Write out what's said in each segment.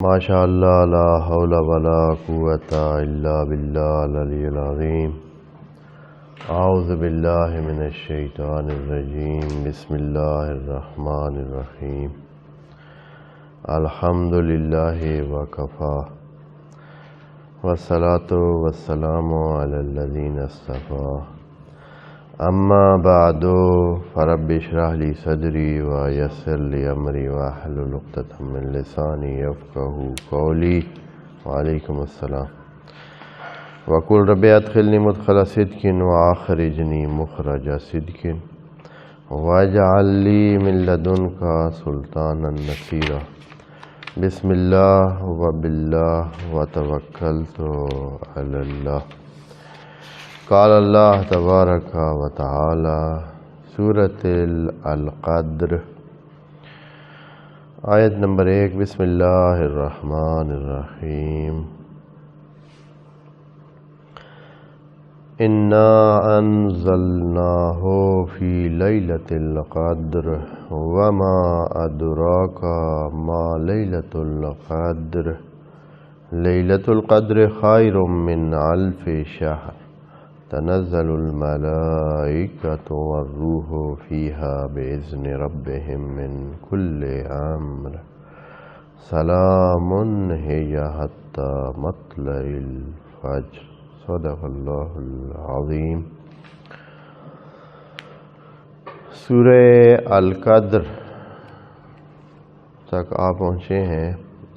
ماشاء اللہ لا حول ولا قوۃ الا باللہ العلی العظیم۔ اعوذ باللہ من الشیطان الرجیم، بسم اللہ الرحمن الرحیم۔ الحمد للہ وکفی والصلاۃ والسلام علی الذین اصطفی، اما بعد فرب اشرح لی صدری ویسر لی امری واحلل عقدۃ من لسانی یفقہوا قولی۔ وعلیکم السلام۔ وقل رب ادخلنی مدخل صدق واخرجنی مخرج صدق واجعل لی من لدنک سلطانا نصیرا۔ بسم اللہ وباللہ وتوکلت علی اللہ۔ قال اللہ تبارک و تعالی، سورۃ القدر، آیت نمبر 1۔ بسم اللہ الرحمن الرحیم۔ انا انزلناہ فی لیلۃ القدر وما ادراک ما لیلۃ القدر، لیلۃ القدر خیر من الف شہر، تنزل الملائکۃ والروح فیہا بإذن ربہم من کل امر، سلام ہی حتی مطلع الفجر۔ صدق اللہ العظیم۔ سورہ القدر تک آپ پہنچے ہیں،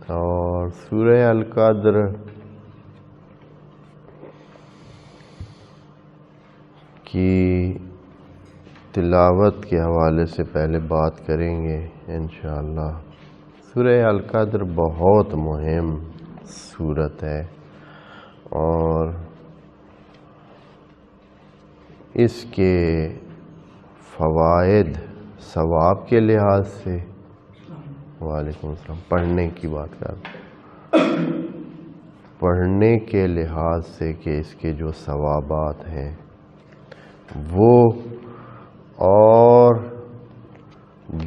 اور سورہ القدر کی تلاوت کے حوالے سے پہلے بات کریں گے انشاءاللہ۔ سورہ القدر بہت مہم سورت ہے، اور اس کے فوائد ثواب کے لحاظ سے، وعلیکم السلام، پڑھنے کی بات کر، پڑھنے کے لحاظ سے کہ اس کے جو ثوابات ہیں وہ، اور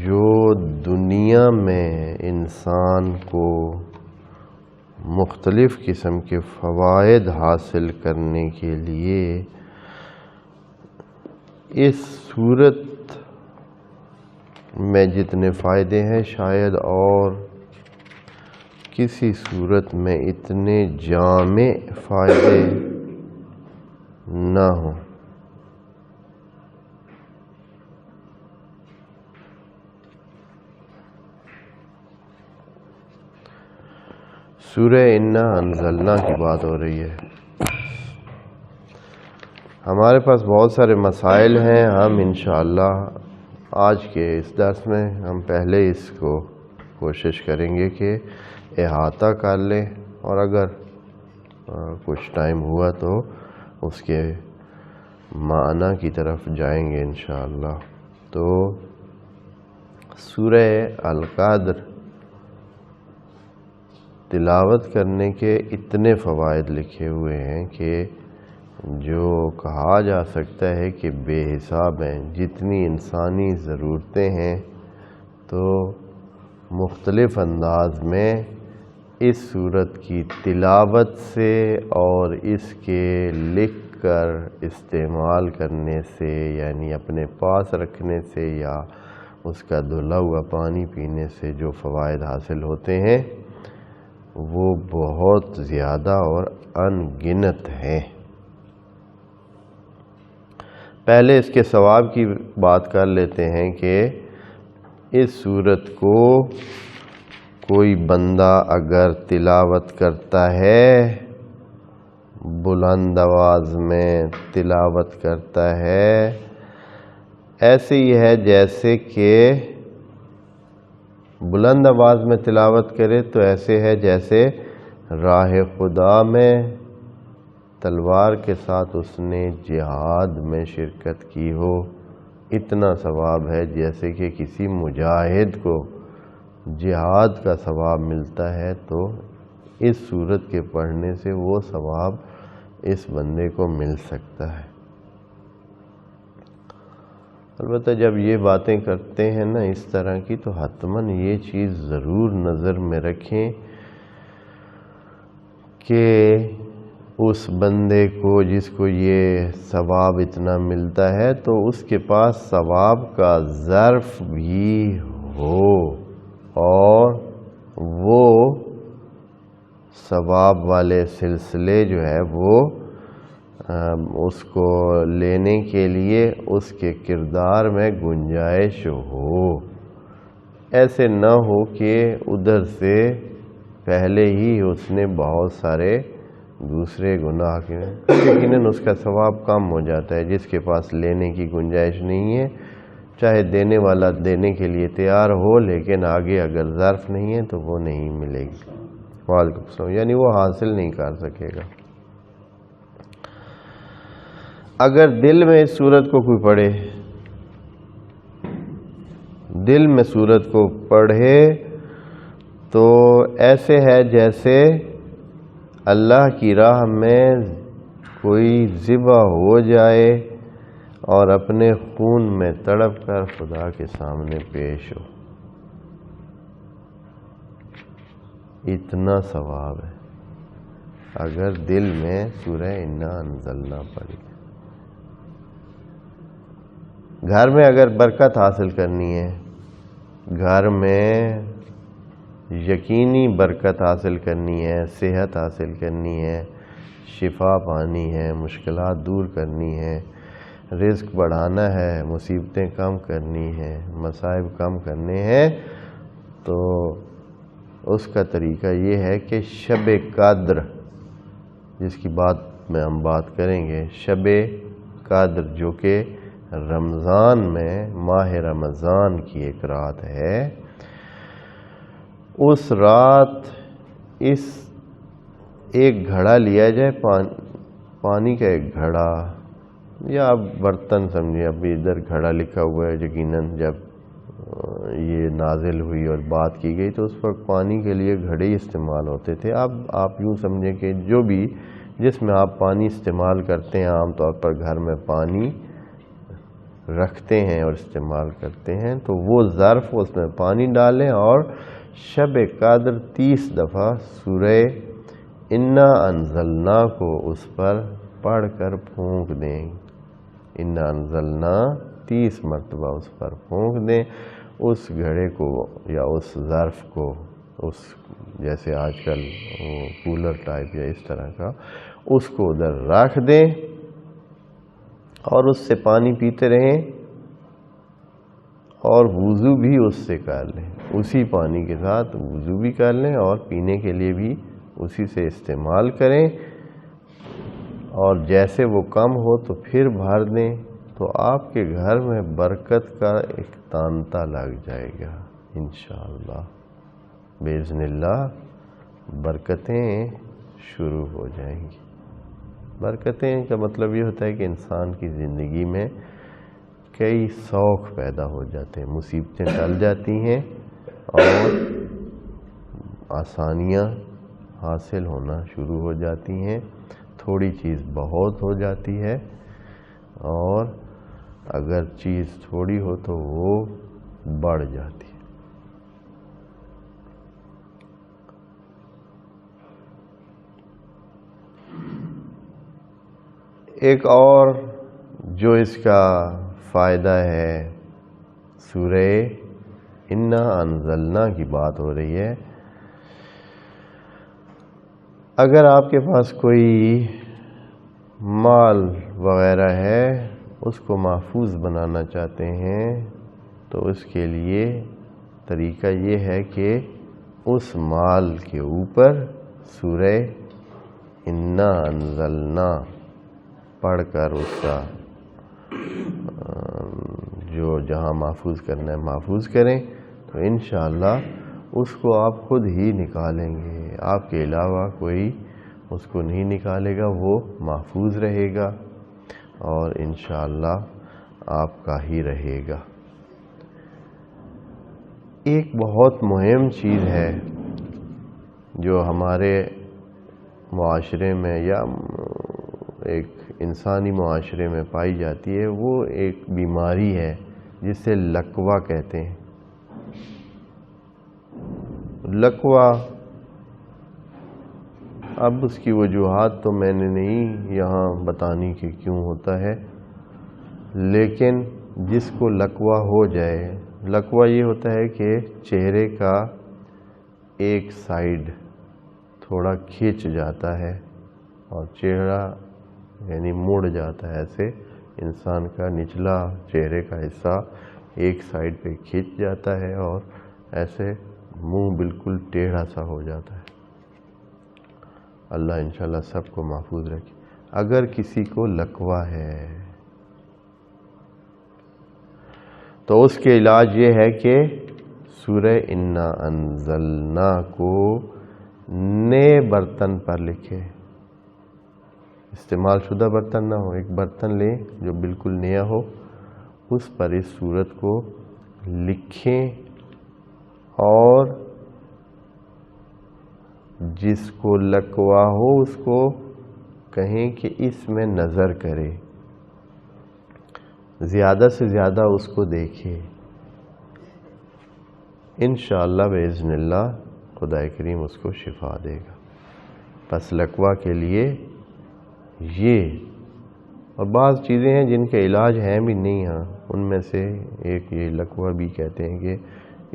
جو دنیا میں انسان کو مختلف قسم کے فوائد حاصل کرنے کے لیے اس صورت میں جتنے فائدے ہیں شاید اور کسی صورت میں اتنے جامع فائدے نہ ہوں۔ سورہ انا انزلنا کی بات ہو رہی ہے۔ ہمارے پاس بہت سارے مسائل ہیں، ہم انشاءاللہ آج کے اس درس میں ہم پہلے اس کو کوشش کریں گے کہ احاطہ کر لیں، اور اگر کچھ ٹائم ہوا تو اس کے معنی کی طرف جائیں گے انشاءاللہ۔ تو سورہ القدر تلاوت کرنے کے اتنے فوائد لکھے ہوئے ہیں کہ جو کہا جا سکتا ہے کہ بے حساب ہیں۔ جتنی انسانی ضرورتیں ہیں تو مختلف انداز میں اس سورت کی تلاوت سے اور اس کے لکھ کر استعمال کرنے سے، یعنی اپنے پاس رکھنے سے یا اس کا دھلا ہوا پانی پینے سے جو فوائد حاصل ہوتے ہیں وہ بہت زیادہ اور ان گنت ہیں۔ پہلے اس کے ثواب کی بات کر لیتے ہیں کہ اس سورت کو کوئی بندہ اگر تلاوت کرتا ہے، بلند آواز میں تلاوت کرتا ہے، ایسے ہی ہے جیسے کہ بلند آواز میں تلاوت کرے تو ایسے ہے جیسے راہ خدا میں تلوار کے ساتھ اس نے جہاد میں شرکت کی ہو، اتنا ثواب ہے جیسے کہ کسی مجاہد کو جہاد کا ثواب ملتا ہے۔ تو اس سورت کے پڑھنے سے وہ ثواب اس بندے کو مل سکتا ہے۔ البتہ جب یہ باتیں کرتے ہیں نا اس طرح کی، تو حتماً یہ چیز ضرور نظر میں رکھیں کہ اس بندے کو جس کو یہ ثواب اتنا ملتا ہے تو اس کے پاس ثواب کا ظرف بھی ہو اور وہ ثواب والے سلسلے جو ہے وہ اس کو لینے کے لیے اس کے کردار میں گنجائش ہو. ایسے نہ ہو کہ ادھر سے پہلے ہی اس نے بہت سارے دوسرے گناہ کے یقیناً اس کا ثواب کم ہو جاتا ہے. جس کے پاس لینے کی گنجائش نہیں ہے چاہے دینے والا دینے کے لیے تیار ہو لیکن آگے اگر ظرف نہیں ہے تو وہ نہیں ملے گی. وعلیکم السلام. یعنی وہ حاصل نہیں کر سکے گا. اگر دل میں اس سورت کو کوئی پڑھے، دل میں سورت کو پڑھے تو ایسے ہے جیسے اللہ کی راہ میں کوئی ذبح ہو جائے اور اپنے خون میں تڑپ کر خدا کے سامنے پیش ہو. اتنا ثواب ہے اگر دل میں سورہ انا انزلنا پڑھی. گھر میں اگر برکت حاصل کرنی ہے، گھر میں یقینی برکت حاصل کرنی ہے، صحت حاصل کرنی ہے، شفا پانی ہے، مشکلات دور کرنی ہے، رزق بڑھانا ہے، مصیبتیں کم کرنی ہیں، مصائب کم کرنے ہیں، تو اس کا طریقہ یہ ہے کہ شب قدر جس کی بات میں ہم بات کریں گے، شب قدر جو کہ رمضان میں ماہ رمضان کی ایک رات ہے، اس رات اس ایک گھڑا لیا جائے، پانی کا ایک گھڑا یا آپ برتن سمجھیں. ابھی ادھر گھڑا لکھا ہوا ہے، یقیناً جب یہ نازل ہوئی اور بات کی گئی تو اس وقت پانی کے لیے گھڑے استعمال ہوتے تھے. اب آپ یوں سمجھیں کہ جو بھی جس میں آپ پانی استعمال کرتے ہیں، عام طور پر گھر میں پانی رکھتے ہیں اور استعمال کرتے ہیں، تو وہ ظرف اس میں پانی ڈالیں اور شب قدر 30 دفعہ سورہ انا انزلنا کو اس پر پڑھ کر پھونک دیں. انا انزلنا 30 مرتبہ اس پر پھونک دیں. اس گھڑے کو یا اس ظرف کو، اس جیسے آج کل وہ کولر ٹائپ یا اس طرح کا، اس کو ادھر رکھ دیں اور اس سے پانی پیتے رہیں اور وضو بھی اس سے کر لیں. اسی پانی کے ساتھ وضو بھی کر لیں اور پینے کے لیے بھی اسی سے استعمال کریں، اور جیسے وہ کم ہو تو پھر بھر دیں. تو آپ کے گھر میں برکت کا ایک تانتا لگ جائے گا انشاءاللہ. باذن اللہ برکتیں شروع ہو جائیں گی. برکتیں کا مطلب یہ ہوتا ہے کہ انسان کی زندگی میں کئی سوق پیدا ہو جاتے ہیں، مصیبتیں ٹل جاتی ہیں اور آسانیاں حاصل ہونا شروع ہو جاتی ہیں. تھوڑی چیز بہت ہو جاتی ہے اور اگر چیز تھوڑی ہو تو وہ بڑھ جاتی ہے. ایک اور جو اس کا فائدہ ہے، سورہ انا انزلنا کی بات ہو رہی ہے. اگر آپ کے پاس کوئی مال وغیرہ ہے، اس کو محفوظ بنانا چاہتے ہیں، تو اس کے لیے طریقہ یہ ہے کہ اس مال کے اوپر سورہ انا انزلنا پڑھ کر اس کا جو جہاں محفوظ کرنا ہے محفوظ کریں، تو انشاءاللہ اس کو آپ خود ہی نکالیں گے. آپ کے علاوہ کوئی اس کو نہیں نکالے گا، وہ محفوظ رہے گا اور انشاءاللہ آپ کا ہی رہے گا. ایک بہت مہم چیز ہے جو ہمارے معاشرے میں یا ایک انسانی معاشرے میں پائی جاتی ہے، وہ ایک بیماری ہے جسے لقوہ کہتے ہیں. لقوہ اب اس کی وجوہات تو میں نے نہیں یہاں بتانی کہ کیوں ہوتا ہے، لیکن جس کو لکوہ ہو جائے، لکوہ یہ ہوتا ہے کہ چہرے کا ایک سائیڈ تھوڑا کھینچ جاتا ہے اور چہرہ یعنی مڑ جاتا ہے، ایسے انسان کا نچلا چہرے کا حصہ ایک سائیڈ پہ کھینچ جاتا ہے اور ایسے منہ بالکل ٹیڑھا سا ہو جاتا ہے۔ اللہ انشاءاللہ سب کو محفوظ رکھے۔ اگر کسی کو لکوہ ہے تو اس کے علاج یہ ہے کہ سورہ انا انزلنا کو نئے برتن پر لکھے، استعمال شدہ برتن نہ ہو، ایک برتن لیں جو بالکل نیا ہو، اس پر اس سورت کو لکھیں اور جس کو لکوہ ہو اس کو کہیں کہ اس میں نظر کرے، زیادہ سے زیادہ اس کو دیکھے، انشاءاللہ باذن اللہ خدا کریم اس کو شفا دے گا۔ پس لکوہ کے لیے یہ اور بعض چیزیں ہیں جن کے علاج ہیں بھی نہیں، ہاں ان میں سے ایک یہ لکوہ بھی کہتے ہیں کہ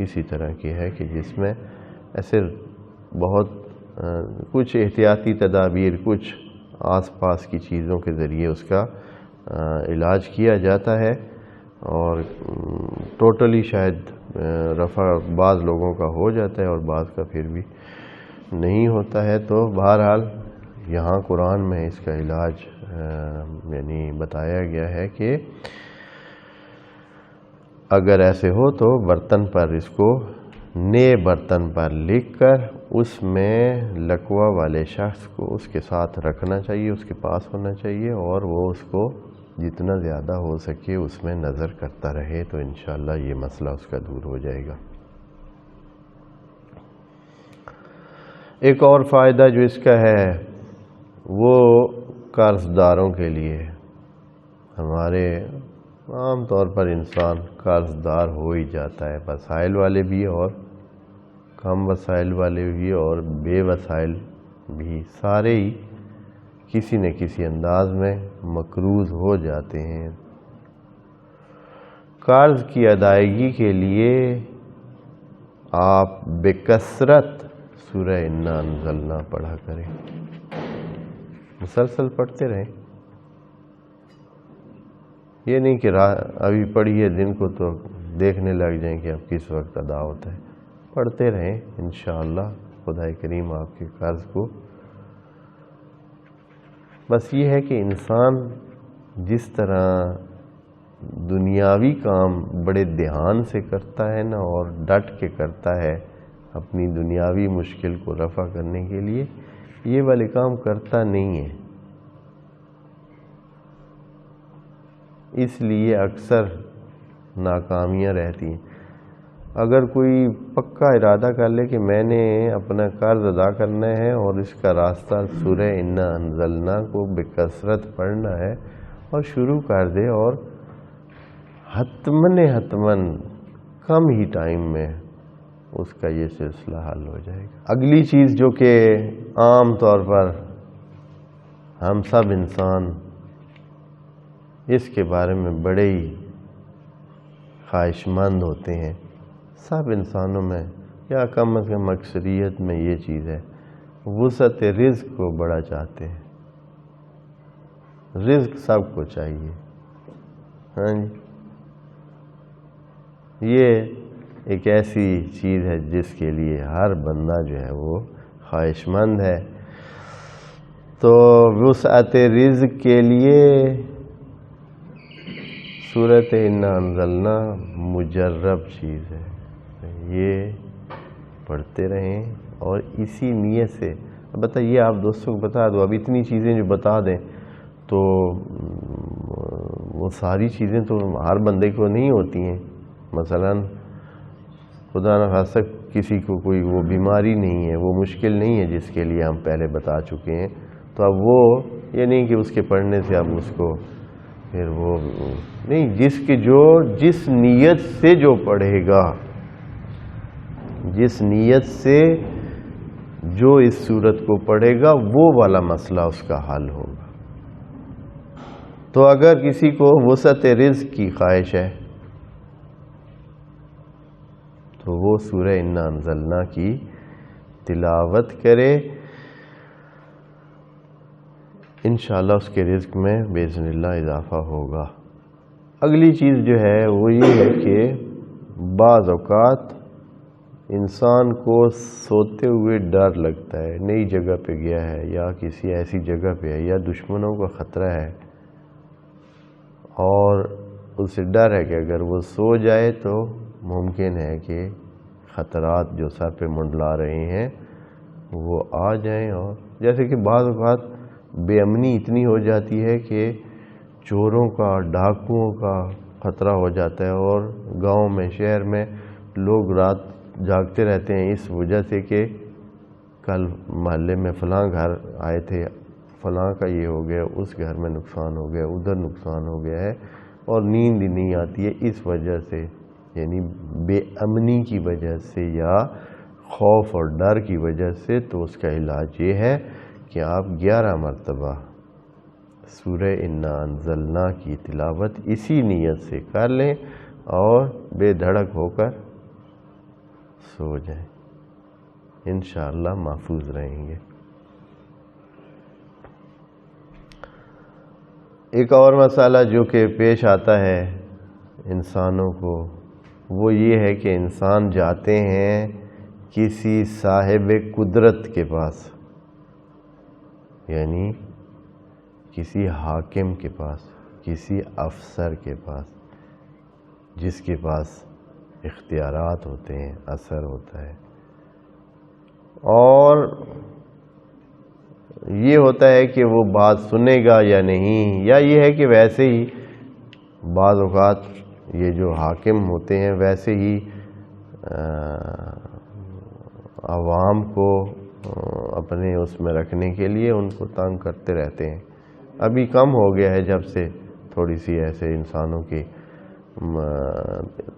اسی طرح کی ہے کہ جس میں ایسے بہت کچھ احتیاطی تدابیر، کچھ آس پاس کی چیزوں کے ذریعے اس کا علاج کیا جاتا ہے اور ٹوٹلی شاید رفع بعض لوگوں کا ہو جاتا ہے اور بعض کا پھر بھی نہیں ہوتا ہے۔ تو بہرحال یہاں قرآن میں اس کا علاج یعنی بتایا گیا ہے کہ اگر ایسے ہو تو برتن پر اس کو نئے برتن پر لکھ کر اس میں لکوہ والے شخص کو اس کے ساتھ رکھنا چاہیے، اس کے پاس ہونا چاہیے اور وہ اس کو جتنا زیادہ ہو سکے اس میں نظر کرتا رہے تو انشاءاللہ یہ مسئلہ اس کا دور ہو جائے گا۔ ایک اور فائدہ جو اس کا ہے وہ قرض داروں کے لیے، ہمارے عام طور پر انسان قرض دار ہو ہی جاتا ہے، وسائل والے بھی اور کم وسائل والے بھی اور بے وسائل بھی، سارے ہی کسی نہ کسی انداز میں مقروض ہو جاتے ہیں۔ قرض کی ادائیگی کے لیے آپ بکثرت سورہ انا انزلنا پڑھا کریں، مسلسل پڑھتے رہیں، یہ نہیں کہ ابھی پڑھیے دن کو تو دیکھنے لگ جائیں کہ اب کس وقت ادا ہوتا ہے، پڑھتے رہیں، انشاءاللہ خدا کریم آپ کے قرض کو، بس یہ ہے کہ انسان جس طرح دنیاوی کام بڑے دھیان سے کرتا ہے نا اور ڈٹ کے کرتا ہے اپنی دنیاوی مشکل کو رفع کرنے کے لیے، یہ والے کام کرتا نہیں ہے، اس لیے اکثر ناکامیاں رہتی ہیں۔ اگر کوئی پکا ارادہ کر لے کہ میں نے اپنا قرض ادا کرنا ہے اور اس کا راستہ سورہ انا انزلنا کو بکثرت پڑھنا ہے اور شروع کر دے اور حتماً کم ہی ٹائم میں اس کا یہ سلسلہ حل ہو جائے گا۔ اگلی چیز جو کہ عام طور پر ہم سب انسان اس کے بارے میں بڑے ہی خواہش مند ہوتے ہیں، سب انسانوں میں یا کم از کم اکثریت میں یہ چیز ہے، وسعت رزق کو بڑا چاہتے ہیں، رزق سب کو چاہیے، ہاں جی، یہ ایک ایسی چیز ہے جس کے لیے ہر بندہ جو ہے وہ خواہش مند ہے۔ تو وسعت رزق کے لیے سورۃ انا انزلنا مجرب چیز ہے، یہ پڑھتے رہیں اور اسی نیت سے بتائیے، آپ دوستوں کو بتا دو، اب اتنی چیزیں جو بتا دیں تو وہ ساری چیزیں تو ہر بندے کو نہیں ہوتی ہیں، مثلا خدا نخواستہ کسی کو کوئی وہ بیماری نہیں ہے، وہ مشکل نہیں ہے جس کے لیے ہم پہلے بتا چکے ہیں، تو اب وہ یہ نہیں کہ اس کے پڑھنے سے اب اس کو پھر وہ نہیں، جس نیت سے جو پڑھے گا، جس نیت سے جو اس سورت کو پڑھے گا وہ والا مسئلہ اس کا حل ہوگا۔ تو اگر کسی کو وسعت رزق کی خواہش ہے تو وہ سورہ انا انزلنا کی تلاوت کرے، انشاءاللہ اس کے رزق میں باذن اللہ اضافہ ہوگا۔ اگلی چیز جو ہے وہ یہ ہے کہ بعض اوقات انسان کو سوتے ہوئے ڈر لگتا ہے، نئی جگہ پہ گیا ہے یا کسی ایسی جگہ پہ ہے یا دشمنوں کا خطرہ ہے، اور اسے ڈر ہے کہ اگر وہ سو جائے تو ممکن ہے کہ خطرات جو سر پہ منڈلا رہے ہیں وہ آ جائیں، اور جیسے کہ بعض اوقات بے امنی اتنی ہو جاتی ہے کہ چوروں کا، ڈاکوؤں کا خطرہ ہو جاتا ہے، اور گاؤں میں، شہر میں لوگ رات جاگتے رہتے ہیں اس وجہ سے کہ کل محلے میں فلاں گھر آئے تھے، فلاں کا یہ ہو گیا، اس گھر میں نقصان ہو گیا، ادھر نقصان ہو گیا ہے، اور نیند ہی نہیں آتی ہے اس وجہ سے، یعنی بے امنی کی وجہ سے یا خوف اور ڈر کی وجہ سے۔ تو اس کا علاج یہ ہے کہ آپ 11 مرتبہ سورہ انا انزلنا کی تلاوت اسی نیت سے کر لیں اور بے دھڑک ہو کر سو جائیں، انشاءاللہ محفوظ رہیں گے۔ ایک اور مسئلہ جو کہ پیش آتا ہے انسانوں کو، وہ یہ ہے کہ انسان جاتے ہیں کسی صاحب قدرت کے پاس، یعنی کسی حاکم کے پاس، کسی افسر کے پاس، جس کے پاس اختیارات ہوتے ہیں، اثر ہوتا ہے، اور یہ ہوتا ہے کہ وہ بات سنے گا یا نہیں، یا یہ ہے کہ ویسے ہی بعض اوقات یہ جو حاکم ہوتے ہیں ویسے ہی عوام کو اپنے اس میں رکھنے کے لیے ان کو تنگ کرتے رہتے ہیں۔ ابھی کم ہو گیا ہے جب سے تھوڑی سی ایسے انسانوں کی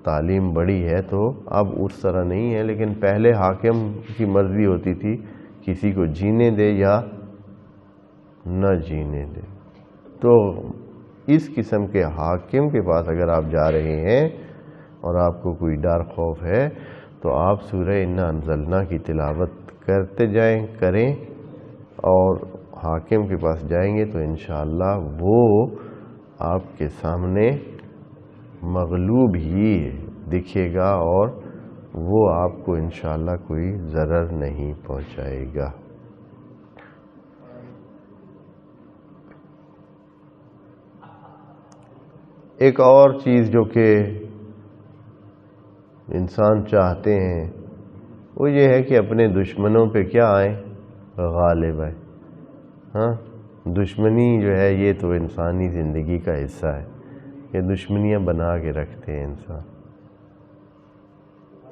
تعلیم بڑھی ہے، تو اب اس طرح نہیں ہے، لیکن پہلے حاکم کی مرضی ہوتی تھی کسی کو جینے دے یا نہ جینے دے۔ تو اس قسم کے حاکم کے پاس اگر آپ جا رہے ہیں اور آپ کو کوئی ڈر خوف ہے تو آپ سورہ انا انزلنا کی تلاوت کرتے جائیں، کریں، اور حاکم کے پاس جائیں گے تو انشاءاللہ وہ آپ کے سامنے مغلوب ہی دکھے گا اور وہ آپ کو انشاءاللہ کوئی ضرر نہیں پہنچائے گا۔ ایک اور چیز جو کہ انسان چاہتے ہیں وہ یہ ہے کہ اپنے دشمنوں پہ کیا آئیں؟ غالب آئیں۔ ہاں، دشمنی جو ہے یہ تو انسانی زندگی کا حصہ ہے، یہ دشمنیاں بنا کے رکھتے ہیں انسان،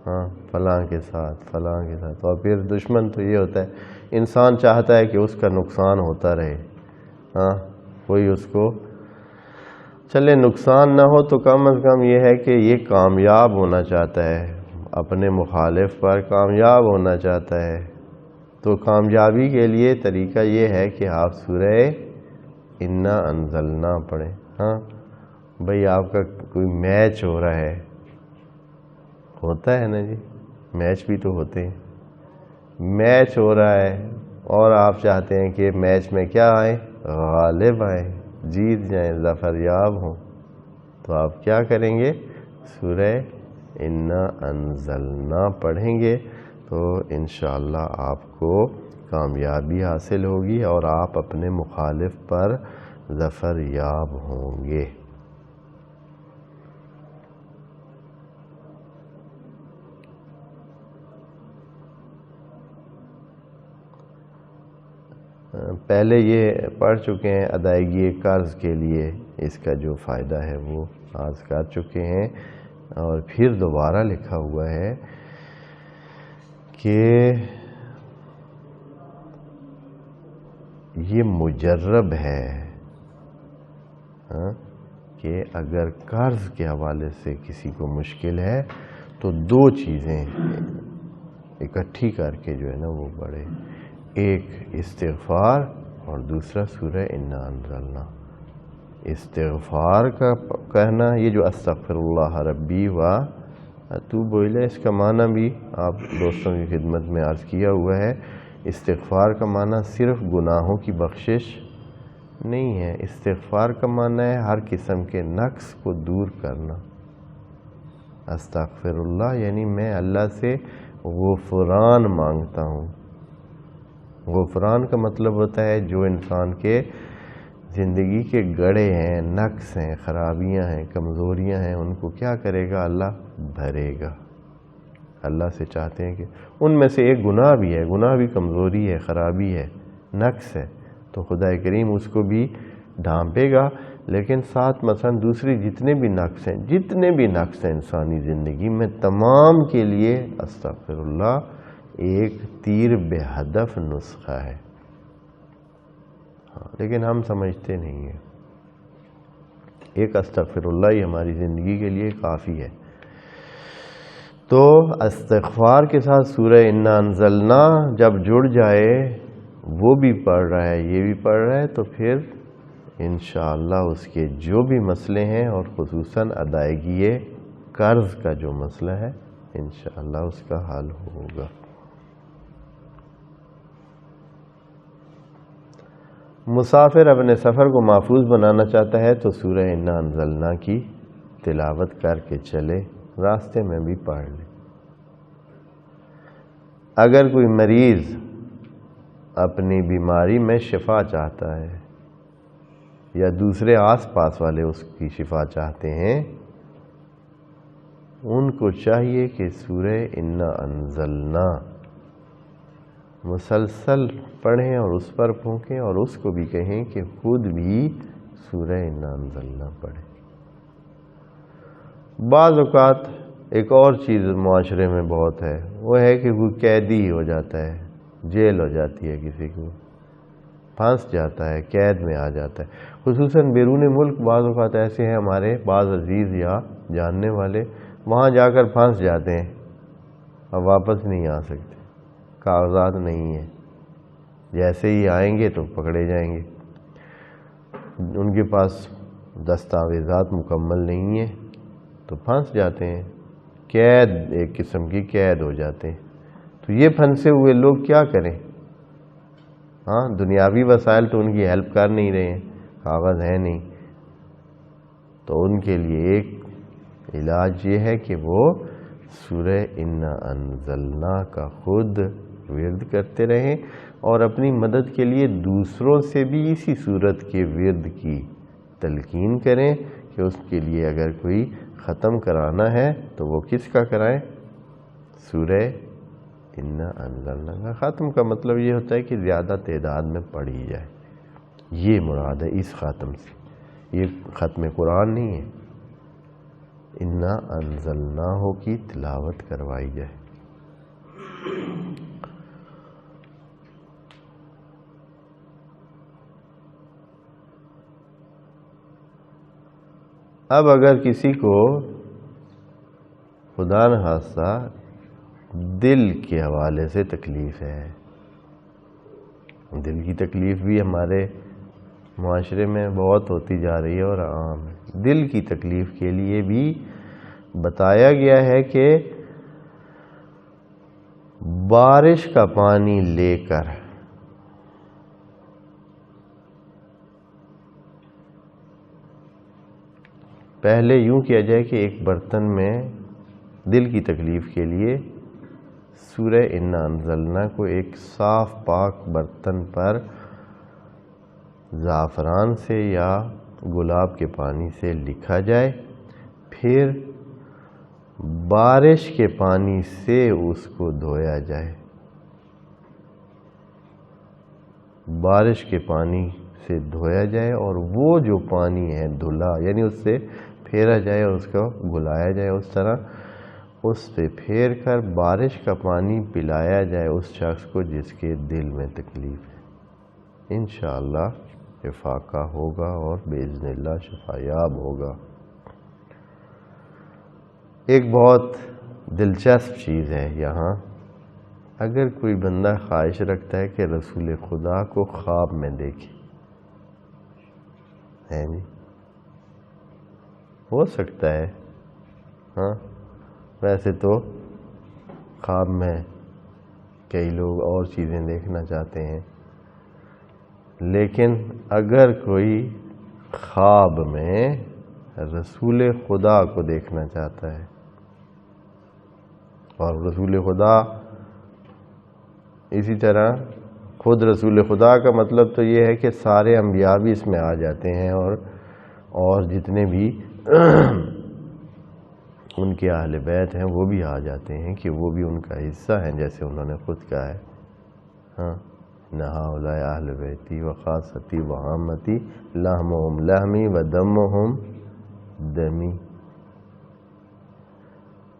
ہاں، فلاں کے ساتھ، فلاں کے ساتھ، اور پھر دشمن تو یہ ہوتا ہے انسان چاہتا ہے کہ اس کا نقصان ہوتا رہے، ہاں، کوئی اس کو چلے نقصان نہ ہو تو کم از کم یہ ہے کہ یہ کامیاب ہونا چاہتا ہے، اپنے مخالف پر کامیاب ہونا چاہتا ہے۔ تو کامیابی کے لیے طریقہ یہ ہے کہ آپ سورہ انا انزلنا پڑھیں۔ ہاں بھئی، آپ کا کوئی میچ ہو رہا ہے، ہوتا ہے نا جی، میچ بھی تو ہوتے ہیں، میچ ہو رہا ہے اور آپ چاہتے ہیں کہ میچ میں کیا آئیں؟ غالب آئیں، جیت جائیں، ظفر یاب ہوں، تو آپ کیا کریں گے؟ سورہ انا انزلنا پڑھیں گے تو انشاءاللہ آپ کو کامیابی حاصل ہوگی اور آپ اپنے مخالف پر ظفر یاب ہوں گے۔ پہلے یہ پڑھ چکے ہیں ادائیگی قرض کے لیے، اس کا جو فائدہ ہے وہ آج کر چکے ہیں، اور پھر دوبارہ لکھا ہوا ہے کہ یہ مجرب ہے کہ اگر قرض کے حوالے سے کسی کو مشکل ہے تو دو چیزیں اکٹھی کر کے جو ہے نا وہ پڑھے، ایک استغفار اور دوسرا سورہ انا انزلنا۔ استغفار کا کہنا، یہ جو استغفر اللہ ربی و اتوب الیہ، اس کا معنی بھی آپ دوستوں کی خدمت میں عرض کیا ہوا ہے۔ استغفار کا معنی صرف گناہوں کی بخشش نہیں ہے، استغفار کا معنی ہے ہر قسم کے نقص کو دور کرنا۔ استغفر اللہ یعنی میں اللہ سے غفران مانگتا ہوں۔ غفران کا مطلب ہوتا ہے جو انسان کے زندگی کے گڑھے ہیں، نقص ہیں، خرابیاں ہیں، کمزوریاں ہیں، ان کو کیا کرے گا؟ اللہ بھرے گا۔ اللہ سے چاہتے ہیں کہ ان میں سے ایک گناہ بھی ہے، گناہ بھی کمزوری ہے، خرابی ہے، نقص ہے، تو خدا کریم اس کو بھی ڈھانپے گا، لیکن ساتھ مثلا دوسری جتنے بھی نقص ہیں انسانی زندگی میں، تمام کے لیے استغفر اللہ ایک تیر بے ہدف نسخہ ہے۔ لیکن ہم سمجھتے نہیں ہیں، ایک استغفر اللہ ہی ہماری زندگی کے لیے کافی ہے۔ تو استغفار کے ساتھ سورہ انا انزلنا جب جڑ جائے، وہ بھی پڑھ رہا ہے یہ بھی پڑھ رہا ہے، تو پھر انشاءاللہ اس کے جو بھی مسئلے ہیں، اور خصوصاً ادائیگی قرض کا جو مسئلہ ہے، انشاءاللہ اس کا حل ہوگا۔ مسافر اپنے سفر کو محفوظ بنانا چاہتا ہے تو سورہ انا انزلنا کی تلاوت کر کے چلے، راستے میں بھی پڑھ لے۔ اگر کوئی مریض اپنی بیماری میں شفا چاہتا ہے یا دوسرے آس پاس والے اس کی شفا چاہتے ہیں، ان کو چاہیے کہ سورہ انا انزلنا مسلسل پڑھیں اور اس پر پھونکیں، اور اس کو بھی کہیں کہ خود بھی سورہ انا انزلنا پڑھیں۔ بعض اوقات ایک اور چیز معاشرے میں بہت ہے، وہ ہے کہ کوئی قیدی ہو جاتا ہے، جیل ہو جاتی ہے، کسی کو پھنس جاتا ہے، قید میں آ جاتا ہے، خصوصاً بیرون ملک بعض اوقات ایسے ہیں ہمارے بعض عزیز یا جاننے والے، وہاں جا کر پھنس جاتے ہیں، اب واپس نہیں آ سکتے، کاغذات نہیں ہیں، جیسے ہی آئیں گے تو پکڑے جائیں گے، ان کے پاس دستاویزات مکمل نہیں ہیں تو پھنس جاتے ہیں، قید، ایک قسم کی قید ہو جاتے ہیں۔ تو یہ پھنسے ہوئے لوگ کیا کریں؟ ہاں، دنیاوی وسائل تو ان کی ہیلپ کر نہیں رہے ہیں، کاغذ ہے نہیں، تو ان کے لیے ایک علاج یہ ہے کہ وہ سورہ انا انزلنا کا خود ورد کرتے رہیں، اور اپنی مدد کے لیے دوسروں سے بھی اسی صورت کے ورد کی تلقین کریں کہ اس کے لیے اگر کوئی ختم کرانا ہے تو وہ کس کا کرائیں؟ سورہ انا انزلنا کا۔ ختم کا مطلب یہ ہوتا ہے کہ زیادہ تعداد میں پڑھی جائے، یہ مراد ہے اس ختم سے، یہ ختم قرآن نہیں ہے، انا انزلنا ہو کی تلاوت کروائی جائے۔ اب اگر کسی کو خدا نخواستہ دل کے حوالے سے تکلیف ہے، دل کی تکلیف بھی ہمارے معاشرے میں بہت ہوتی جا رہی ہے اور عام ہے، دل کی تکلیف کے لیے بھی بتایا گیا ہے کہ بارش کا پانی لے کر پہلے یوں کیا جائے کہ ایک برتن میں دل کی تکلیف کے لیے سورہ انا انزلنا کو ایک صاف پاک برتن پر زعفران سے یا گلاب کے پانی سے لکھا جائے، پھر بارش کے پانی سے اس کو دھویا جائے، بارش کے پانی سے دھویا جائے، اور وہ جو پانی ہے دھلا یعنی اس سے پھیرا جائے اور اس کو گلایا جائے، اس طرح اس سے پھیر کر بارش کا پانی پلایا جائے اس شخص کو جس کے دل میں تکلیف ہے، انشاءاللہ شفا ہوگا اور باذن اللہ شفا یاب ہوگا۔ ایک بہت دلچسپ چیز ہے یہاں اگر کوئی بندہ خواہش رکھتا ہے کہ رسول خدا کو خواب میں دیکھے، ہے جی، ہو سکتا ہے، ہاں ویسے تو خواب میں کئی لوگ اور چیزیں دیکھنا چاہتے ہیں، لیکن اگر کوئی خواب میں رسول خدا کو دیکھنا چاہتا ہے، اور رسول خدا اسی طرح خود رسول خدا کا مطلب تو یہ ہے کہ سارے انبیاء بھی اس میں آ جاتے ہیں، اور جتنے بھی ان کے اہل بیت ہیں وہ بھی آ جاتے ہیں کہ وہ بھی ان کا حصہ ہیں، جیسے انہوں نے خود کہا ہے، ہاں نہا اولائے اہل بیتی و خاصتی و عامتی لحمہم لحمی و دمہم دمی۔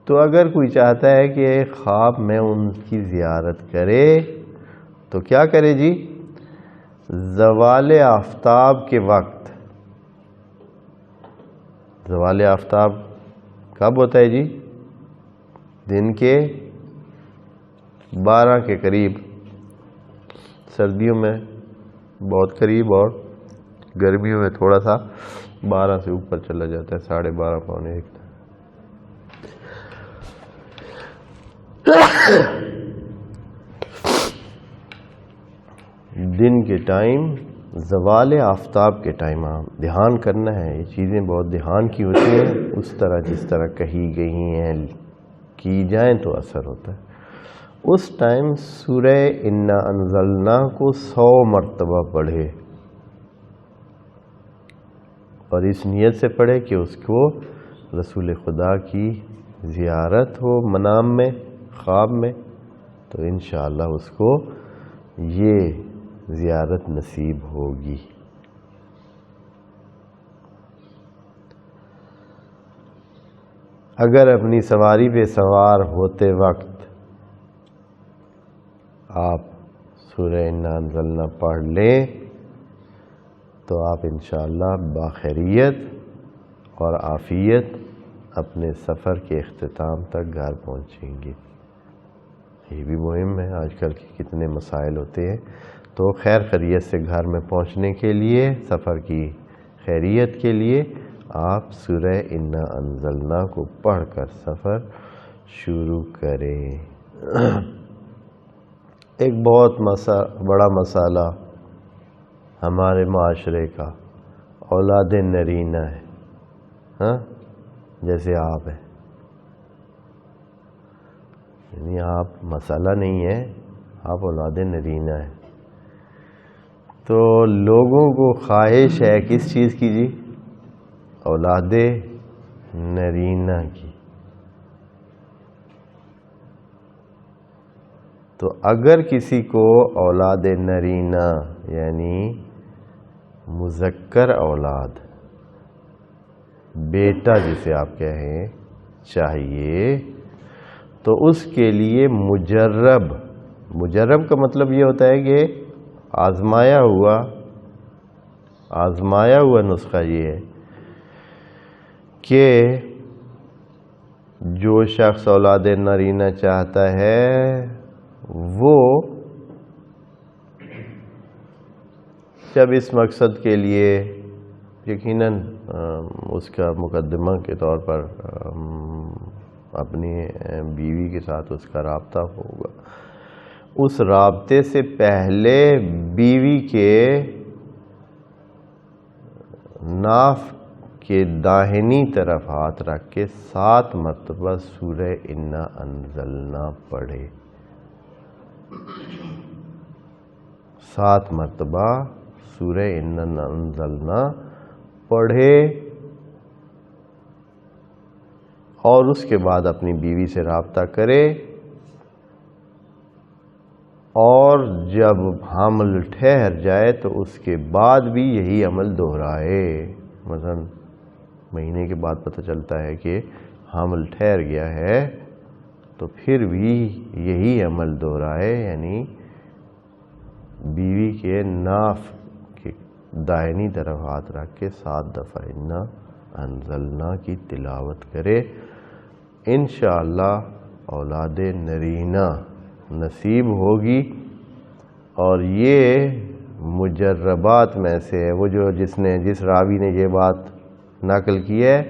تو اگر کوئی چاہتا ہے کہ خواب میں ان کی زیارت کرے تو کیا کرے جی؟ زوال آفتاب کے وقت، زوال آفتاب کب ہوتا ہے جی؟ دن کے 12 کے قریب، سردیوں میں بہت قریب اور گرمیوں میں تھوڑا سا 12 سے اوپر چلا جاتا ہے، 12:30 پونے 1 تک۔ دن کے ٹائم، زوال آفتاب کے ٹائم آپ دھیان کرنا ہے، یہ چیزیں بہت دھیان کی ہوتی ہیں، اس طرح جس طرح کہی گئی ہیں کی جائیں تو اثر ہوتا ہے۔ اس ٹائم سورہ انا انزلنا کو 100 مرتبہ پڑھے، اور اس نیت سے پڑھے کہ اس کو رسول خدا کی زیارت ہو منام میں، خواب میں، تو انشاءاللہ اس کو یہ زیارت نصیب ہوگی۔ اگر اپنی سواری پہ سوار ہوتے وقت آپ سورہ انا انزلنا پڑھ لیں تو آپ انشاءاللہ باخیریت اور عافیت اپنے سفر کے اختتام تک گھر پہنچیں گے۔ یہ بھی مہم ہے، آج کل کے کتنے مسائل ہوتے ہیں، تو خیر خیریت سے گھر میں پہنچنے کے لیے، سفر کی خیریت کے لیے آپ سورہ انا انزلنا کو پڑھ کر سفر شروع کریں۔ ایک بہت بڑا مسئلہ ہمارے معاشرے کا اولاد نرینہ ہے، ہاں جیسے آپ ہیں، یعنی آپ مسئلہ نہیں ہے، آپ اولاد نرینہ ہیں، تو لوگوں کو خواہش ہے کس چیز کی جی؟ اولاد نرینہ کی۔ تو اگر کسی کو اولاد نرینہ یعنی مذکر اولاد، بیٹا جسے آپ کہیں چاہیے، تو اس کے لیے مجرب کا مطلب یہ ہوتا ہے کہ آزمایا ہوا نسخہ یہ ہے کہ جو شخص اولاد نرینہ چاہتا ہے وہ جب اس مقصد کے لیے یقیناً اس کا مقدمہ کے طور پر اپنی بیوی کے ساتھ اس کا رابطہ ہوگا، اس رابطے سے پہلے بیوی کے ناف کے داہنی طرف ہاتھ رکھ کے 7 مرتبہ سورہ انا انزلنا پڑھے، 7 مرتبہ سورہ انا انزلنا پڑھے، اور اس کے بعد اپنی بیوی سے رابطہ کرے، اور جب حمل ٹھہر جائے تو اس کے بعد بھی یہی عمل دہرائے۔ مثلا مہینے کے بعد پتہ چلتا ہے کہ حمل ٹھہر گیا ہے تو پھر بھی یہی عمل دہرائے، یعنی بیوی کے ناف کے دائنی طرف ہاتھ رکھ کے 7 دفعہ انا انزلنا کی تلاوت کرے، انشاءاللہ اولاد نرینہ نصیب ہوگی، اور یہ مجربات میں سے ہے۔ وہ جس راوی نے یہ بات نقل کی ہے،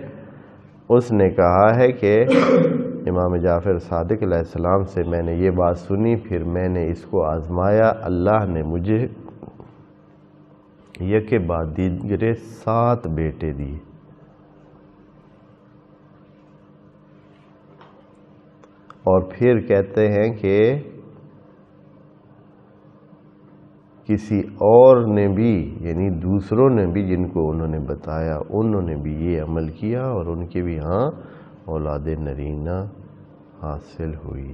اس نے کہا ہے کہ امام جعفر صادق علیہ السلام سے میں نے یہ بات سنی، پھر میں نے اس کو آزمایا، اللہ نے مجھے یک بعد دیگرے 7 بیٹے دیے۔ اور پھر کہتے ہیں کہ کسی اور نے بھی، یعنی دوسروں نے بھی جن کو انہوں نے بتایا، انہوں نے بھی یہ عمل کیا اور ان کے بھی ہاں اولاد نرینہ حاصل ہوئی۔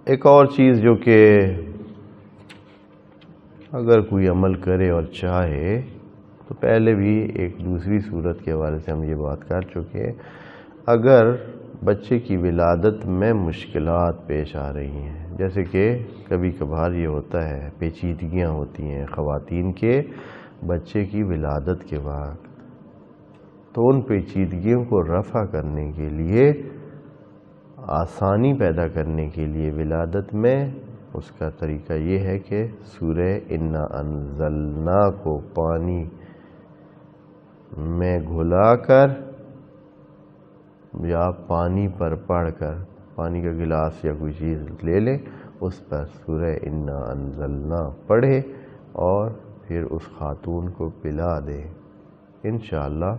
ایک اور چیز جو کہ اگر کوئی عمل کرے اور چاہے، تو پہلے بھی ایک دوسری صورت کے حوالے سے ہم یہ بات کر چکے، اگر بچے کی ولادت میں مشکلات پیش آ رہی ہیں، جیسے کہ کبھی کبھار یہ ہوتا ہے پیچیدگیاں ہوتی ہیں خواتین کے بچے کی ولادت کے وقت، تو ان پیچیدگیوں کو رفع کرنے کے لیے، آسانی پیدا کرنے کے لیے ولادت میں، اس کا طریقہ یہ ہے کہ سورہ انا انزلنا کو پانی میں گھلا کر یا پانی پر پڑھ کر، پانی کا گلاس یا کوئی چیز لے لیں، اس پر سورہ انا انزلنا پڑھے اور پھر اس خاتون کو پلا دے، انشاءاللہ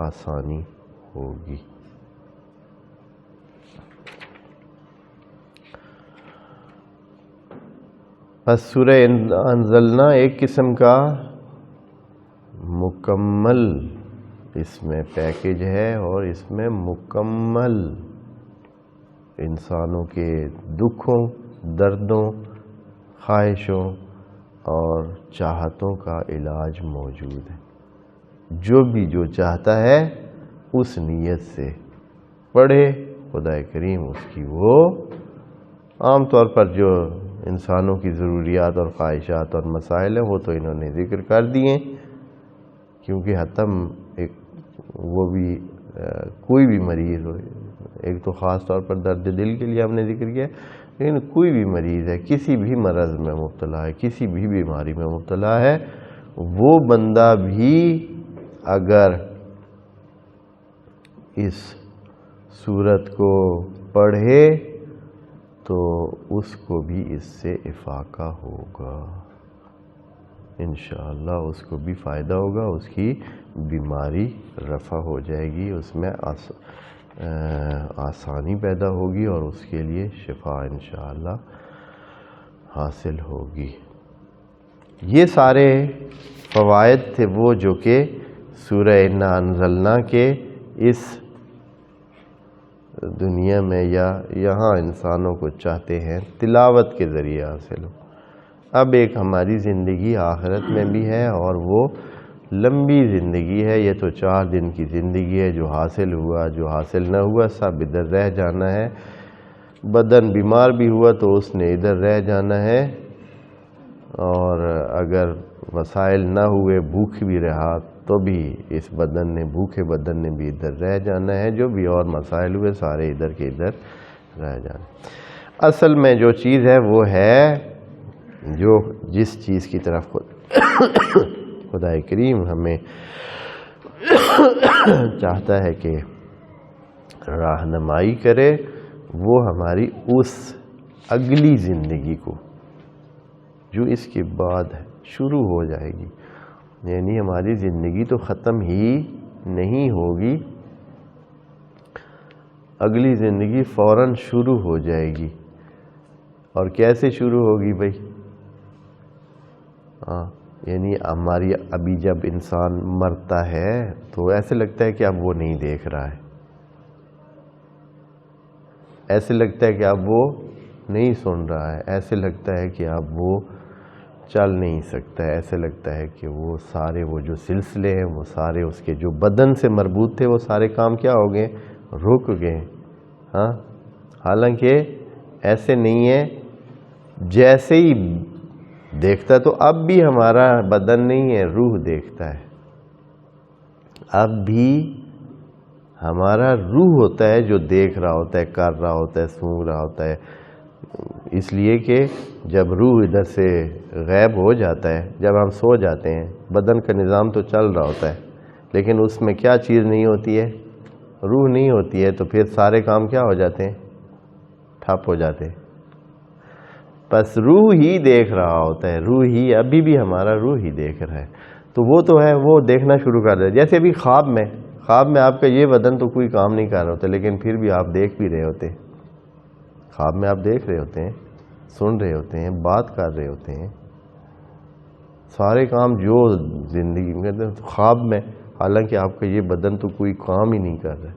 آسانی ہوگی۔ بس سورہ انزلنا ایک قسم کا مکمل اس میں پیکج ہے، اور اس میں مکمل انسانوں کے دکھوں، دردوں، خواہشوں اور چاہتوں کا علاج موجود ہے۔ جو چاہتا ہے اس نیت سے پڑھے، خدا کریم اس کی وہ عام طور پر جو انسانوں کی ضروریات اور خواہشات اور مسائل ہیں وہ تو انہوں نے ذکر کر دیے، کیونکہ حتم وہ بھی کوئی بھی مریض ہو، ایک تو خاص طور پر درد دل کے لیے ہم نے ذکر کیا، لیکن کوئی بھی مریض ہے، کسی بھی مرض میں مبتلا ہے، کسی بھی بیماری میں مبتلا ہے، وہ بندہ بھی اگر اس صورت کو پڑھے تو اس کو بھی اس سے افاقہ ہوگا، انشاءاللہ اس کو بھی فائدہ ہوگا، اس کی بیماری رفع ہو جائے گی، اس میں آسانی پیدا ہوگی اور اس کے لیے شفا انشاءاللہ حاصل ہوگی۔ یہ سارے فوائد تھے وہ جو کہ سورہ انا انزلنا کے اس دنیا میں یا یہاں انسانوں کو چاہتے ہیں تلاوت کے ذریعے حاصل ہو۔ اب ایک ہماری زندگی آخرت میں بھی ہے، اور وہ لمبی زندگی ہے، یہ تو 4 دن کی زندگی ہے، جو حاصل ہوا جو حاصل نہ ہوا سب ادھر رہ جانا ہے، بدن بیمار بھی ہوا تو اس نے ادھر رہ جانا ہے، اور اگر وسائل نہ ہوئے بھوک بھی رہا تو بھی اس بدن نے بھوکے بدن نے بھی ادھر رہ جانا ہے، جو بھی اور مسائل ہوئے سارے ادھر کے ادھر رہ جانا۔ اصل میں جو چیز ہے وہ ہے جو جس چیز کی طرف خدا کریم ہمیں چاہتا ہے کہ رہنمائی کرے، وہ ہماری اس اگلی زندگی کو جو اس کے بعد شروع ہو جائے گی، یعنی ہماری زندگی تو ختم ہی نہیں ہوگی، اگلی زندگی فوراً شروع ہو جائے گی۔ اور کیسے شروع ہوگی بھائی؟ یعنی ہماری ابھی جب انسان مرتا ہے تو ایسے لگتا ہے کہ اب وہ نہیں دیکھ رہا ہے، ایسے لگتا ہے کہ اب وہ نہیں سن رہا ہے، ایسے لگتا ہے کہ اب وہ چل نہیں سکتا ہے، ایسے لگتا ہے کہ وہ سارے وہ جو سلسلے ہیں وہ سارے اس کے جو بدن سے مربوط تھے وہ سارے کام کیا ہو گئے؟ رک گئے۔ حالانکہ ایسے نہیں ہے، جیسے ہی دیکھتا تو اب بھی ہمارا بدن نہیں ہے، روح دیکھتا ہے، اب بھی ہمارا روح ہوتا ہے جو دیکھ رہا ہوتا ہے، کر رہا ہوتا ہے، سونگ رہا ہوتا ہے. اس لیے کہ جب روح ادھر سے غائب ہو جاتا ہے، جب ہم سو جاتے ہیں، بدن کا نظام تو چل رہا ہوتا ہے، لیکن اس میں کیا چیز نہیں ہوتی ہے؟ روح نہیں ہوتی ہے. تو پھر سارے کام کیا ہو جاتے ہیں؟ ٹھپ ہو جاتے ہیں. بس روح ہی دیکھ رہا ہوتا ہے، روح ہی، ابھی بھی ہمارا روح ہی دیکھ رہا ہے. تو وہ تو ہے، وہ دیکھنا شروع کر دے. جیسے ابھی خواب میں آپ کا یہ بدن تو کوئی کام نہیں کر رہا ہوتا، لیکن پھر بھی آپ دیکھ بھی رہے ہوتے ہیں. خواب میں آپ دیکھ رہے ہوتے ہیں، سن رہے ہوتے ہیں، بات کر رہے ہوتے ہیں، سارے کام جو زندگی میں خواب میں، حالانکہ آپ کا یہ بدن تو کوئی کام ہی نہیں کر رہا.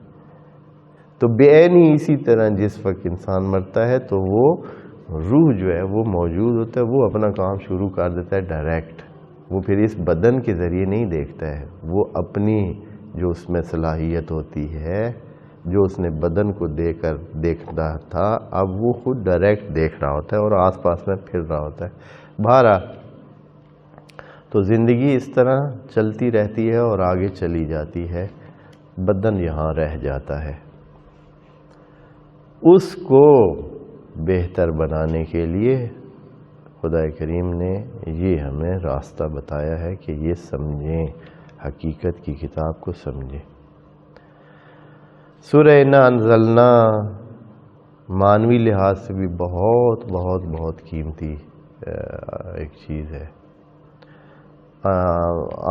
تو بے عینی اسی طرح جس وقت انسان مرتا ہے تو وہ روح جو ہے وہ موجود ہوتا ہے، وہ اپنا کام شروع کر دیتا ہے ڈائریکٹ. وہ پھر اس بدن کے ذریعے نہیں دیکھتا ہے، وہ اپنی جو اس میں صلاحیت ہوتی ہے، جو اس نے بدن کو دیکھتا تھا، اب وہ خود ڈائریکٹ دیکھ رہا ہوتا ہے اور آس پاس میں پھر رہا ہوتا ہے. بہرحال تو زندگی اس طرح چلتی رہتی ہے اور آگے چلی جاتی ہے. بدن یہاں رہ جاتا ہے. اس کو بہتر بنانے کے لیے خدا کریم نے یہ ہمیں راستہ بتایا ہے کہ یہ سمجھیں، حقیقت کی کتاب کو سمجھیں. سورہ انا انزلنا معنوی لحاظ سے بھی بہت بہت بہت قیمتی ایک چیز ہے.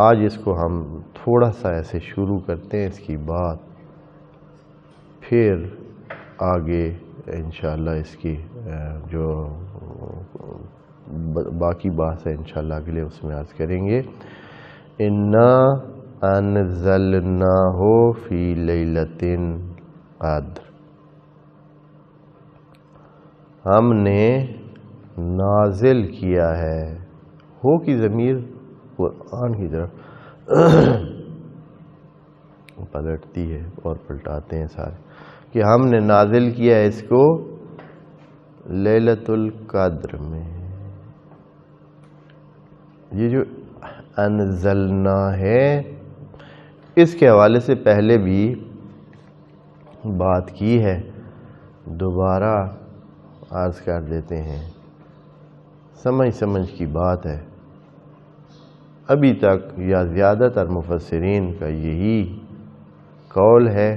آج اس کو ہم تھوڑا سا ایسے شروع کرتے ہیں اس کی بات، پھر آگے انشاءاللہ اس کی جو باقی بات ہے انشاءاللہ اگلے اس میں عرض کریں گے. انا انزلناہ فی لیلۃ قدر، ہم نے نازل کیا ہے. ہو کی ضمیر قرآن کی طرف پلٹتی ہے اور پلٹاتے ہیں سارے، کہ ہم نے نازل کیا ہے اس کو لیلۃ القدر میں. یہ جو انزلنا ہے اس کے حوالے سے پہلے بھی بات کی ہے، دوبارہ عرض کر دیتے ہیں. سمجھ کی بات ہے. ابھی تک یا زیادہ تر مفسرین کا یہی قول ہے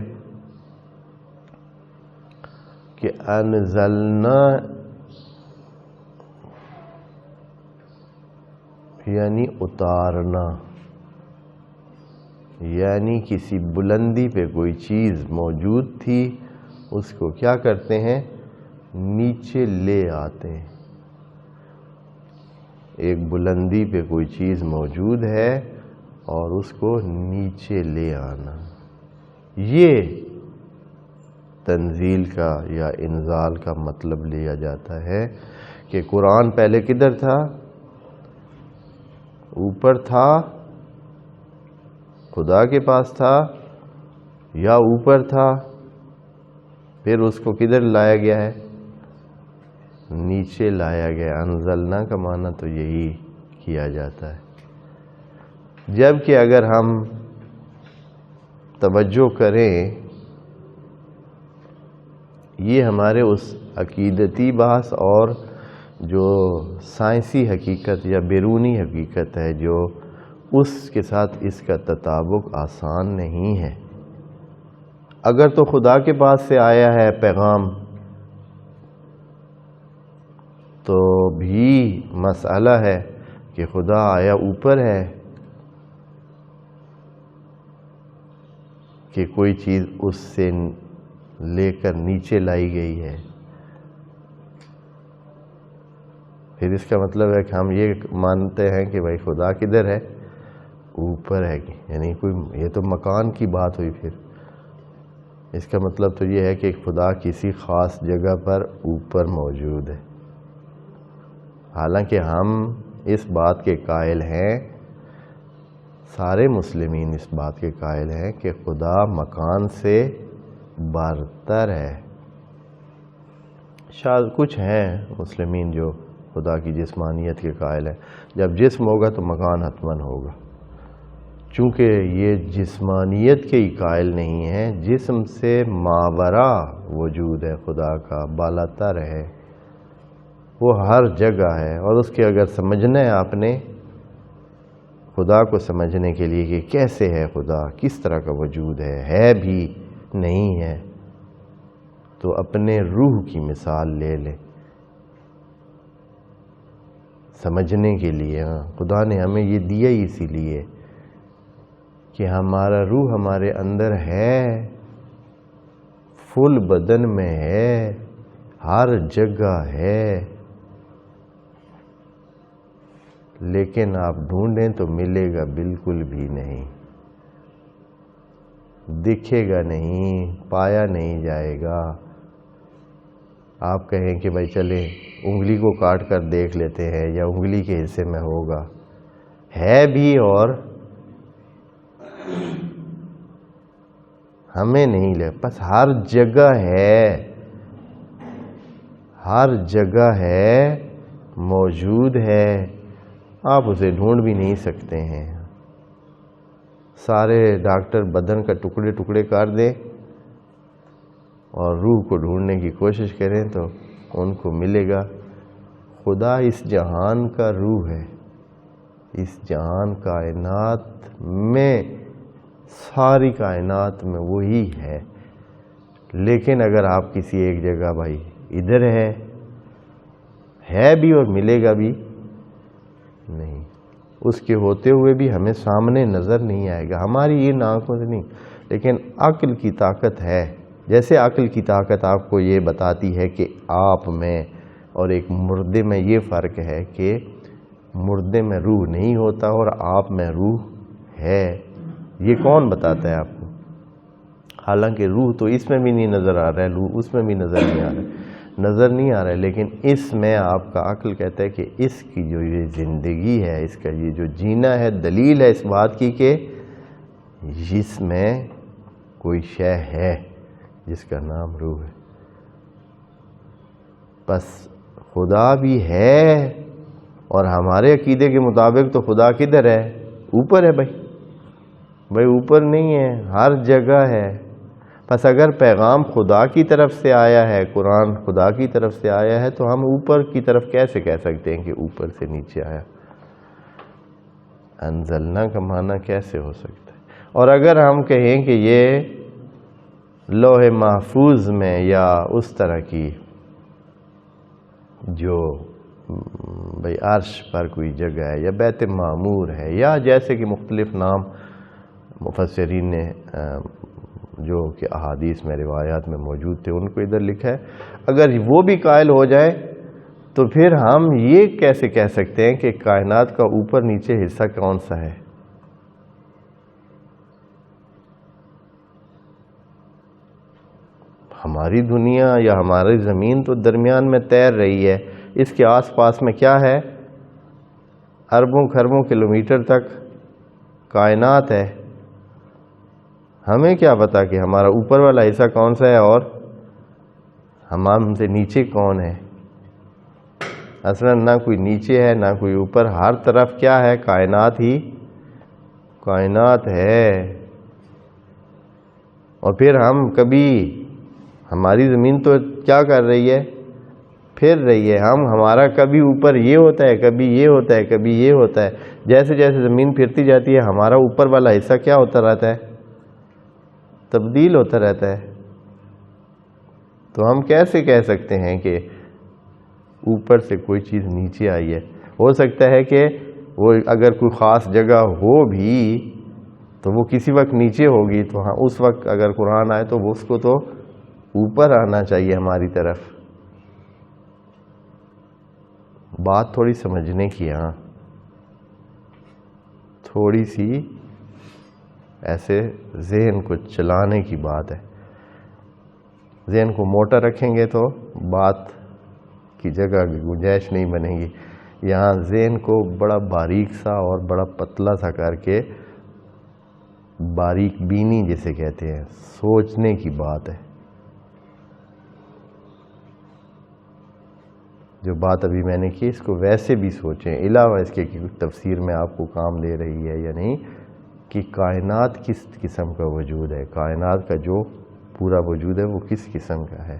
کہ انزلنا یعنی اتارنا، یعنی کسی بلندی پہ کوئی چیز موجود تھی، اس کو کیا کرتے ہیں؟ نیچے لے آتے ہیں. ایک بلندی پہ کوئی چیز موجود ہے اور اس کو نیچے لے آنا، یہ تنزیل کا یا انزال کا مطلب لیا جاتا ہے. کہ قرآن پہلے کدھر تھا؟ اوپر تھا، خدا کے پاس تھا، یا اوپر تھا، پھر اس کو کدھر لایا گیا ہے؟ نیچے لایا گیا. انزلنا کا معنی تو یہی کیا جاتا ہے. جبکہ اگر ہم توجہ کریں، یہ ہمارے اس عقیدتی بحث اور جو سائنسی حقیقت یا بیرونی حقیقت ہے، جو اس کے ساتھ اس کا تطابق آسان نہیں ہے. اگر تو خدا کے پاس سے آیا ہے پیغام تو بھی مسئلہ ہے کہ خدا آیا اوپر ہے کہ کوئی چیز اس سے لے کر نیچے لائی گئی ہے. پھر اس کا مطلب ہے کہ ہم یہ مانتے ہیں کہ بھائی خدا کدھر ہے؟ اوپر ہے. یعنی کوئی، یہ تو مکان کی بات ہوئی. پھر اس کا مطلب تو یہ ہے کہ خدا کسی خاص جگہ پر اوپر موجود ہے. حالانکہ ہم اس بات کے قائل ہیں، سارے مسلمین اس بات کے قائل ہیں کہ خدا مکان سے برتر ہے. شاید کچھ ہیں مسلمین جو خدا کی جسمانیت کے قائل ہیں. جب جسم ہوگا تو مکان حتماً ہوگا. چونکہ یہ جسمانیت کے ہی قائل نہیں ہے، جسم سے ماورا وجود ہے خدا کا، بالاتر ہے، وہ ہر جگہ ہے۔ اور اس کے اگر سمجھنا ہے آپ نے خدا کو سمجھنے کے لیے کہ کیسے ہے خدا، کس طرح کا وجود ہے بھی نہیں ہے، تو اپنے روح کی مثال لے لے سمجھنے کے لیے۔ خدا نے ہمیں یہ دیا ہی اسی لیے کہ ہمارا روح ہمارے اندر ہے، فل بدن میں ہے، ہر جگہ ہے، لیکن آپ ڈھونڈیں تو ملے گا بالکل بھی نہیں، دکھے گا نہیں، پایا نہیں جائے گا۔ آپ کہیں کہ بھائی چلے انگلی کو کاٹ کر دیکھ لیتے ہیں، یا انگلی کے حصے میں ہوگا، ہے بھی اور ہمیں نہیں لے، بس ہر جگہ ہے، ہر جگہ ہے، موجود ہے، آپ اسے ڈھونڈ بھی نہیں سکتے ہیں۔ سارے ڈاکٹر بدن کا ٹکڑے ٹکڑے کر دیں اور روح کو ڈھونڈنے کی کوشش کریں تو ان کو ملے گا۔ خدا اس جہان کا روح ہے، اس جہان کائنات میں، ساری کائنات میں وہی ہے، لیکن اگر آپ کسی ایک جگہ بھائی ادھر ہے بھی اور ملے گا بھی نہیں، اس کے ہوتے ہوئے بھی ہمیں سامنے نظر نہیں آئے گا، ہماری یہ آنکھوں سے نہیں، لیکن عقل کی طاقت ہے۔ جیسے عقل کی طاقت آپ کو یہ بتاتی ہے کہ آپ میں اور ایک مردے میں یہ فرق ہے کہ مردے میں روح نہیں ہوتا اور آپ میں روح ہے، یہ کون بتاتا ہے آپ کو؟ حالانکہ روح تو اس میں بھی نہیں نظر آ رہا ہے، روح اس میں بھی نظر نہیں آ رہا ہے، لیکن اس میں آپ کا عقل کہتا ہے کہ اس کی جو یہ زندگی ہے، اس کا یہ جو جینا ہے، دلیل ہے اس بات کی کہ اس میں کوئی شے ہے جس کا نام روح ہے۔ بس خدا بھی ہے، اور ہمارے عقیدے کے مطابق تو خدا کدھر ہے؟ اوپر ہے بھائی اوپر نہیں ہے، ہر جگہ ہے۔ بس اگر پیغام خدا کی طرف سے آیا ہے، قرآن خدا کی طرف سے آیا ہے، تو ہم اوپر کی طرف کیسے کہہ سکتے ہیں کہ اوپر سے نیچے آیا؟ انزلنا کا معنی کیسے ہو سکتا ہے؟ اور اگر ہم کہیں کہ یہ لوح محفوظ میں یا اس طرح کی جو بھئی عرش پر کوئی جگہ ہے، یا بیت معمور ہے، یا جیسے کہ مختلف نام مفسرین نے جو کہ احادیث میں روایات میں موجود تھے ان کو ادھر لکھا ہے، اگر وہ بھی قائل ہو جائے تو پھر ہم یہ کیسے کہہ سکتے ہیں کہ کائنات کا اوپر نیچے حصہ کون سا ہے؟ ہماری دنیا یا ہماری زمین تو درمیان میں تیر رہی ہے، اس کے آس پاس میں کیا ہے؟ اربوں خربوں کلومیٹر تک کائنات ہے۔ ہمیں کیا پتا کہ ہمارا اوپر والا حصہ کون سا ہے اور ہم سے نیچے کون ہے؟ اصلا نہ کوئی نیچے ہے نہ کوئی اوپر، ہر طرف کیا ہے؟ کائنات ہی کائنات ہے۔ اور پھر ہم کبھی ہماری زمین تو کیا کر رہی ہے؟ پھر رہی ہے، ہمارا کبھی اوپر یہ ہوتا ہے، کبھی یہ ہوتا ہے، کبھی یہ ہوتا ہے۔ جیسے جیسے زمین پھرتی جاتی ہے ہمارا اوپر والا حصہ کیا ہوتا رہتا ہے؟ تبدیل ہوتا رہتا ہے۔ تو ہم کیسے کہہ سکتے ہیں کہ اوپر سے کوئی چیز نیچے آئی ہے؟ ہو سکتا ہے کہ وہ اگر کوئی خاص جگہ ہو بھی تو وہ کسی وقت نیچے ہوگی، تو ہاں اس وقت اگر قرآن آئے تو وہ اس کو تو اوپر آنا چاہیے ہماری طرف۔ بات تھوڑی سمجھنے کی، ہاں تھوڑی سی ایسے ذہن کو چلانے کی بات ہے۔ ذہن کو موٹا رکھیں گے تو بات کی جگہ کی گنجائش نہیں بنے گی۔ یہاں ذہن کو بڑا باریک سا اور بڑا پتلا سا کر کے، باریک بینی جسے کہتے ہیں، سوچنے کی بات ہے۔ جو بات ابھی میں نے کی اس کو ویسے بھی سوچیں، علاوہ اس کے کہ تفسیر میں آپ کو کام دے رہی ہے یا نہیں، کہ کائنات کس قسم کا وجود ہے، کائنات کا جو پورا وجود ہے وہ کس قسم کا ہے۔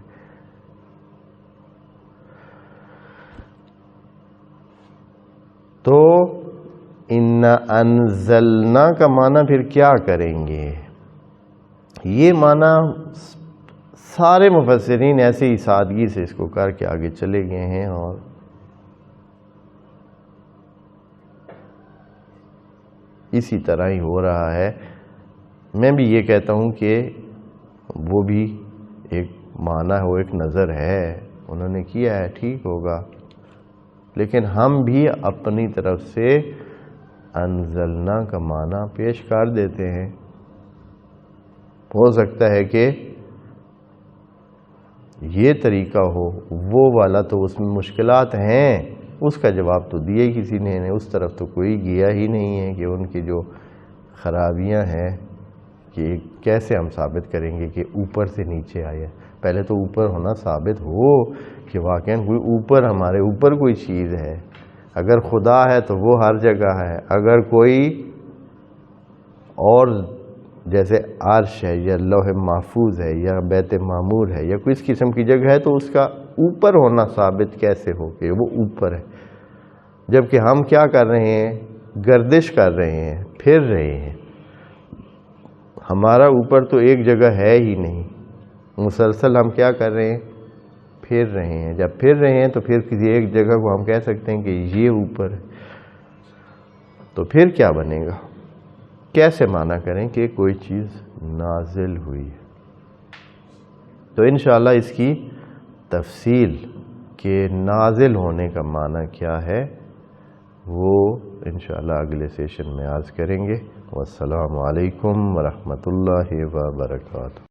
تو اِنَّا أَنزَلْنَا کا معنی پھر کیا کریں گے؟ یہ معنی سارے مفسرین ایسے ہی سادگی سے اس کو کر کے آگے چلے گئے ہیں، اور اسی طرح ہی ہو رہا ہے۔ میں بھی یہ کہتا ہوں کہ وہ بھی ایک معنی ہو، ایک نظر ہے، انہوں نے کیا ہے، ٹھیک ہوگا، لیکن ہم بھی اپنی طرف سے انزلنا کا معنی پیش کر دیتے ہیں۔ ہو سکتا ہے کہ یہ طریقہ ہو، وہ والا تو اس میں مشکلات ہیں، اس کا جواب تو دیا ہی کسی نے، اس طرف تو کوئی گیا ہی نہیں ہے کہ ان کی جو خرابیاں ہیں کہ کیسے ہم ثابت کریں گے کہ اوپر سے نیچے آیا۔ پہلے تو اوپر ہونا ثابت ہو کہ واقعاً کوئی اوپر، ہمارے اوپر کوئی چیز ہے۔ اگر خدا ہے تو وہ ہر جگہ ہے، اگر کوئی اور جیسے عرش ہے یا لوح محفوظ ہے یا بیت معمور ہے یا کوئی اس قسم کی جگہ ہے تو اس کا اوپر ہونا ثابت کیسے ہو کہ وہ اوپر ہے، جبکہ ہم کیا کر رہے ہیں؟ گردش کر رہے ہیں، پھر رہے ہیں۔ ہمارا اوپر تو ایک جگہ ہے ہی نہیں، مسلسل ہم کیا کر رہے ہیں؟ پھر رہے ہیں۔ جب پھر رہے ہیں تو پھر کسی ایک جگہ کو ہم کہہ سکتے ہیں کہ یہ اوپر ہے، تو پھر کیا بنے گا؟ کیسے معنی کریں کہ کوئی چیز نازل ہوئی ہے؟ تو انشاءاللہ اس کی تفصیل کہ نازل ہونے کا معنی کیا ہے وہ انشاءاللہ اگلے سیشن میں عرض کریں گے۔ والسلام علیکم ورحمۃ اللہ وبرکاتہ۔